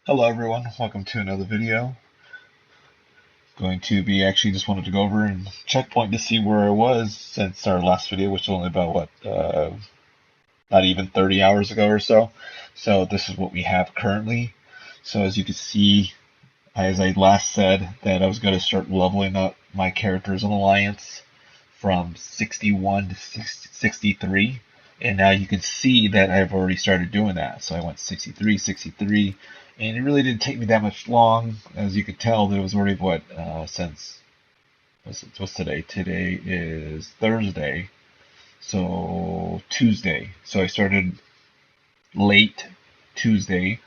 Hello everyone, welcome to another video. Going to be actually just wanted to go over and checkpoint to see where I was since our last video, which was only about not even 30 hours ago or so. So this is what we have currently. So as you can see, as I last said, that I was going to start leveling up my characters in Alliance from 61 to 63. And now you can see that I've already started doing that. So I went 63, 63, and it really didn't take me that much long. As you could tell, there was already since what's today? Today is Thursday, so Tuesday. So I started late Tuesday,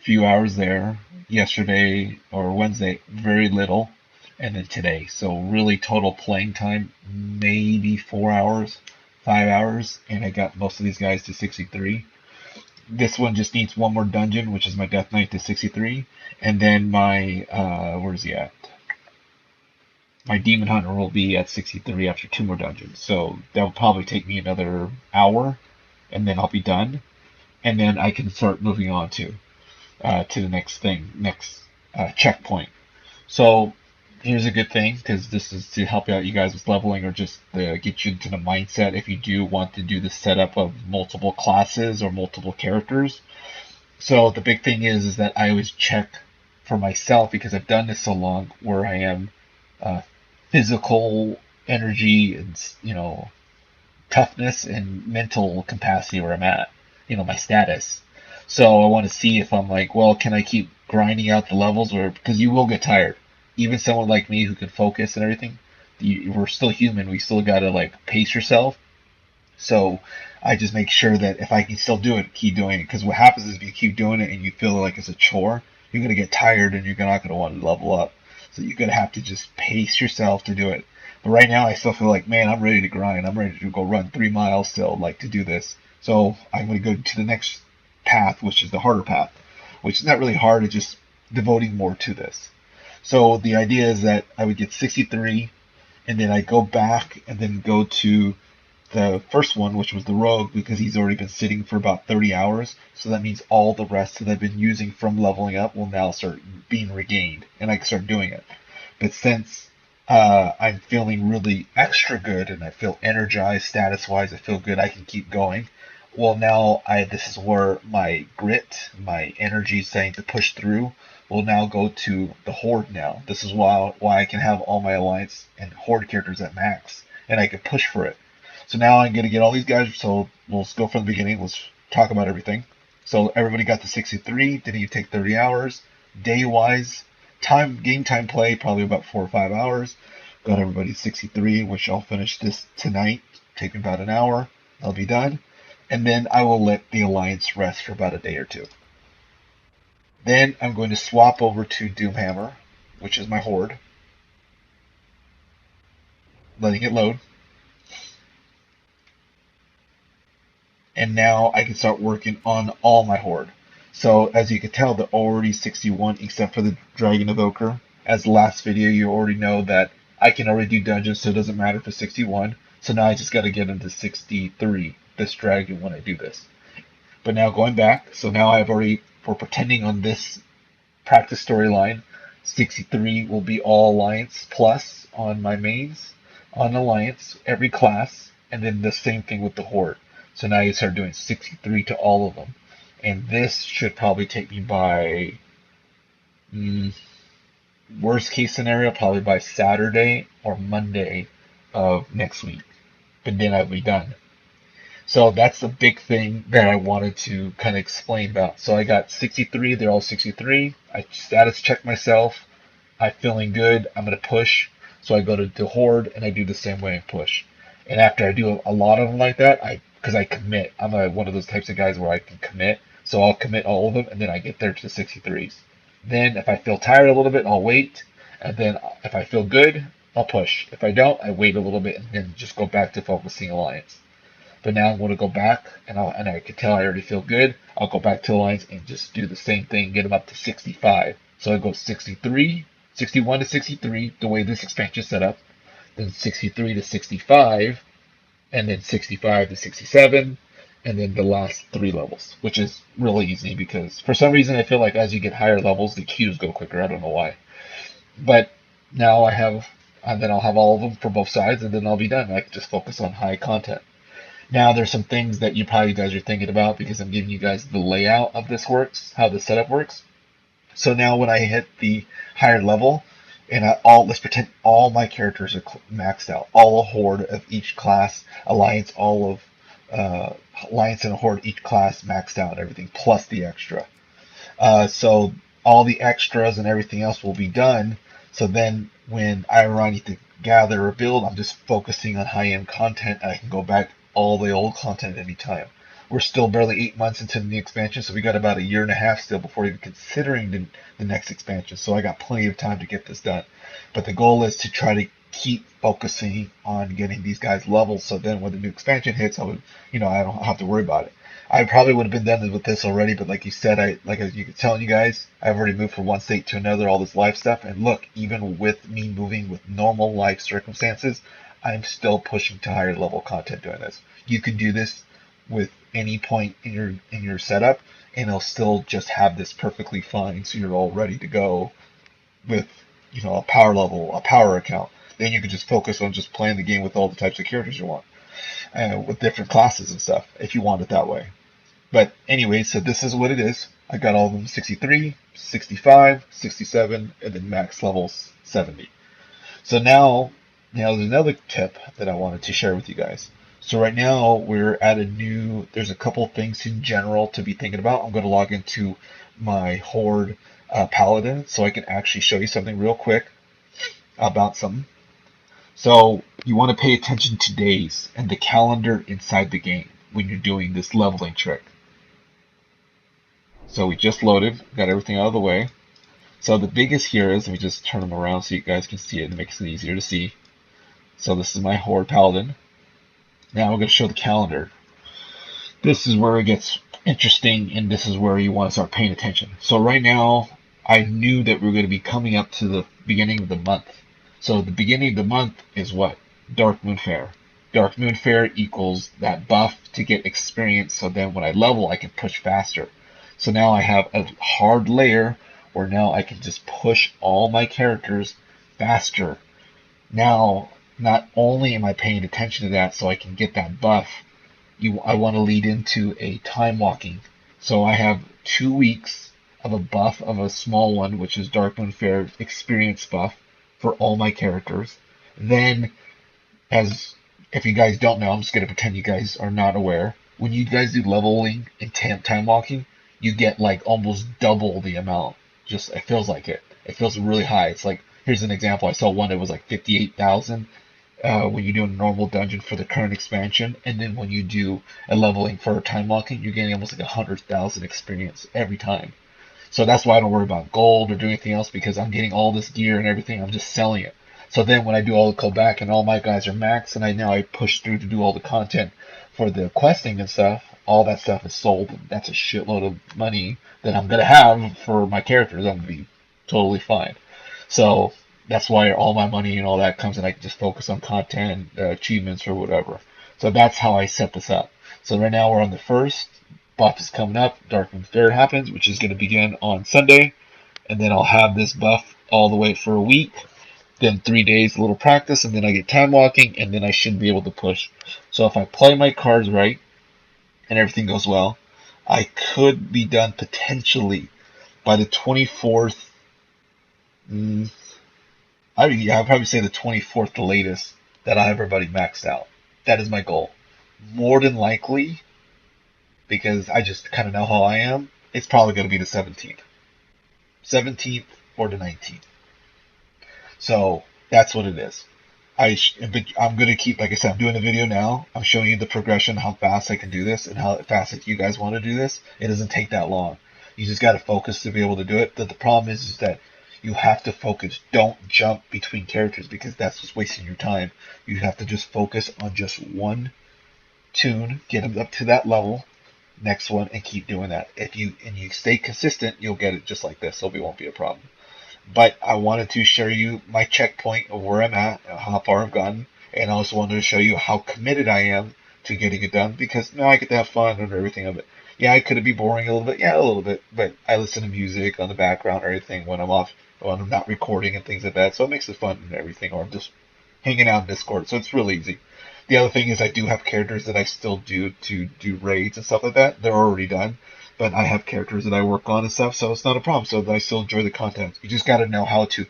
few hours there. Yesterday or Wednesday, very little, and then today. So really total playing time, maybe 4 hours, 5 hours, and I got most of these guys to 63. This one just needs one more dungeon, which is my Death Knight to 63, and then my where's he at? My Demon Hunter will be at 63 after two more dungeons. So that will probably take me another hour, and then I'll be done, and then I can start moving on to the next checkpoint. So here's a good thing, because this is to help out you guys with leveling, or just to get you into the mindset if you do want to do the setup of multiple classes or multiple characters. So the big thing is that I always check for myself, because I've done this so long, where I am uh, physical energy and toughness and mental capacity where I'm at, my status. So I want to see if I'm like, well, can I keep grinding out the levels, or because you will get tired. Even someone like me who can focus and everything, we're still human. We still gotta like pace yourself. So I just make sure that if I can still do it, keep doing it. Because what happens is if you keep doing it and you feel like it's a chore, you're gonna get tired and you're not gonna want to level up. So you're gonna have to just pace yourself to do it. But right now, I still feel like, man, I'm ready to grind. I'm ready to go run 3 miles still, like to do this. So I'm gonna go to the next path, which is the harder path, which is not really hard. It's just devoting more to this. So the idea is that I would get 63, and then I go back and then go to the first one, which was the Rogue, because he's already been sitting for about 30 hours. So that means all the rest that I've been using from leveling up will now start being regained, and I can start doing it. But since I'm feeling really extra good and I feel energized status wise, I feel good, I can keep going. Well, now this is where my grit, my energy saying to push through, will now go to the Horde now. This is why I can have all my Alliance and Horde characters at max, and I can push for it. So now I'm going to get all these guys. So we'll go from the beginning. Let's talk about everything. So everybody got to 63. Didn't even take 30 hours. Day wise, game time play, probably about 4 or 5 hours. Got everybody 63, which I'll finish this tonight. Take about an hour. I'll be done. And then I will let the Alliance rest for about a day or two. Then I'm going to swap over to Doomhammer, which is my Horde. Letting it load. And now I can start working on all my Horde. So as you can tell, they're already 61 except for the Dragon Evoker. As the last video, you already know that I can already do dungeons, so it doesn't matter for 61. So now I just got to get into 63, this dragon, when I do this. But now going back, so now I've already, for pretending on this practice storyline, 63 will be all Alliance plus on my mains, on Alliance, every class, and then the same thing with the Horde. So now you start doing 63 to all of them. And this should probably take me by, worst case scenario, probably by Saturday or Monday of next week. But then I'll be done. So that's the big thing that I wanted to kind of explain about. So I got 63, they're all 63. I status check myself. I'm feeling good. I'm going to push. So I go to the Horde and I do the same way and push. And after I do a lot of them like that, because I commit. I'm one of those types of guys where I can commit. So I'll commit all of them and then I get there to the 63s. Then if I feel tired a little bit, I'll wait. And then if I feel good, I'll push. If I don't, I wait a little bit and then just go back to focusing Alliance. But now I'm going to go back, and I can tell I already feel good. I'll go back to Alliance and just do the same thing, get them up to 65. So I go 63, 61 to 63, the way this expansion is set up, then 63 to 65, and then 65 to 67, and then the last 3 levels, which is really easy because for some reason I feel like as you get higher levels, the queues go quicker. I don't know why. But now I have, and then I'll have all of them for both sides, and then I'll be done. I can just focus on high content. Now there's some things that you probably guys are thinking about because I'm giving you guys the layout of this works, how the setup works. So now when I hit the higher level, and let's pretend all my characters are maxed out, all a horde of each class, alliance, all of alliance and a horde each class maxed out, everything plus the extra. So all the extras and everything else will be done. So then when I need to gather or build, I'm just focusing on high-end content, and I can go back all the old content at any time. We're still barely 8 months into the new expansion, so we got about a year and a half still before even considering the next expansion. So I got plenty of time to get this done. But the goal is to try to keep focusing on getting these guys levels, so then when the new expansion hits, I don't have to worry about it. I probably would have been done with this already, but like you said, like I was telling you guys, I've already moved from one state to another, all this life stuff, and look, even with me moving with normal life circumstances, I'm still pushing to higher level content doing this. You can do this with any point in your setup, and it'll still just have this perfectly fine, so you're all ready to go with a power level, a power account. Then you can just focus on just playing the game with all the types of characters you want, with different classes and stuff, if you want it that way. But anyway, so this is what it is. I got all of them 63, 65, 67, and then max levels 70. So now there's another tip that I wanted to share with you guys. So right now we're at there's a couple things in general to be thinking about. I'm going to log into my Horde Paladin so I can actually show you something real quick about something. So you want to pay attention to days and the calendar inside the game when you're doing this leveling trick. So we just loaded, got everything out of the way. So the biggest here is, let me just turn them around so you guys can see it. It makes it easier to see. So this is my Horde Paladin. Now we're going to show the calendar. This is where it gets interesting, and this is where you want to start paying attention. So right now, I knew that we were going to be coming up to the beginning of the month. So the beginning of the month is what? Dark Moon Fair. Dark Moon Fair equals that buff to get experience, so then when I level, I can push faster. So now I have a hard layer where now I can just push all my characters faster. Now, not only am I paying attention to that so I can get that buff, I want to lead into a time walking. So I have 2 weeks of a buff of a small one, which is Dark Moon Fair experience buff for all my characters. Then, if you guys don't know, I'm just going to pretend you guys are not aware. When you guys do leveling and time walking, you get like almost double the amount. Just, it feels like it. It feels really high. It's like, here's an example. I saw one that was like 58,000 when you do a normal dungeon for the current expansion, and then when you do a leveling for time walking, you're getting almost like 100,000 experience every time. So that's why I don't worry about gold or do anything else, because I'm getting all this gear and everything. I'm just selling it. So then when I do all the go back and all my guys are max, and I push through to do all the content for the questing and stuff, all that stuff is sold, and that's a shitload of money that I'm gonna have for my characters. I'm gonna be totally fine. So that's why all my money and all that comes, and I can just focus on content, achievements, or whatever. So that's how I set this up. So right now we're on the first. Buff is coming up. Dark Moon Fair happens, which is going to begin on Sunday, and then I'll have this buff all the way for a week. Then 3 days, a little practice, and then I get time walking, and then I should be able to push. So if I play my cards right and everything goes well, I could be done potentially by the 24th. I'd probably say the 24th, the latest, that I have everybody maxed out. That is my goal. More than likely, because I just kind of know how I am, it's probably going to be the 17th. 17th or the 19th. So that's what it is. I'm going to keep, like I said, I'm doing a video now. I'm showing you the progression, how fast I can do this, and how fast if you guys want to do this. It doesn't take that long. You just got to focus to be able to do it. But the problem is that you have to focus. Don't jump between characters, because that's just wasting your time. You have to just focus on just one tune, get them up to that level, next one, and keep doing that. If you stay consistent, you'll get it just like this, so it won't be a problem. But I wanted to show you my checkpoint of where I'm at, how far I've gotten, and I also wanted to show you how committed I am to getting it done because now I get to have fun and everything of it. Yeah, it could be boring a little bit. Yeah, a little bit, but I listen to music on the background or anything when I'm not recording and things like that. So it makes it fun and everything. Or I'm just hanging out in Discord. So it's really easy. The other thing is I do have characters that I still do to do raids and stuff like that. They're already done, but I have characters that I work on and stuff, so it's not a problem. So I still enjoy the content. You just got to know how to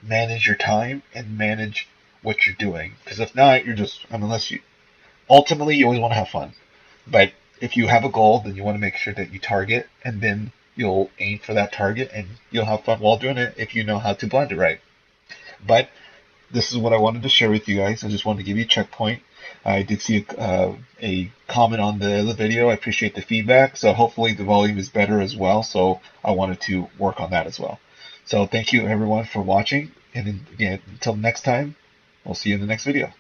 manage your time and manage what you're doing. Because if not, you're just, I mean, unless you, ultimately, you always want to have fun. But if you have a goal, then you want to make sure that you target, and then you'll aim for that target, and you'll have fun while doing it if you know how to blend it right. But this is what I wanted to share with you guys. I just wanted to give you a checkpoint. I did see a comment on the video. I appreciate the feedback. So hopefully the volume is better as well. So I wanted to work on that as well. So thank you everyone for watching. And again, until next time, we'll see you in the next video.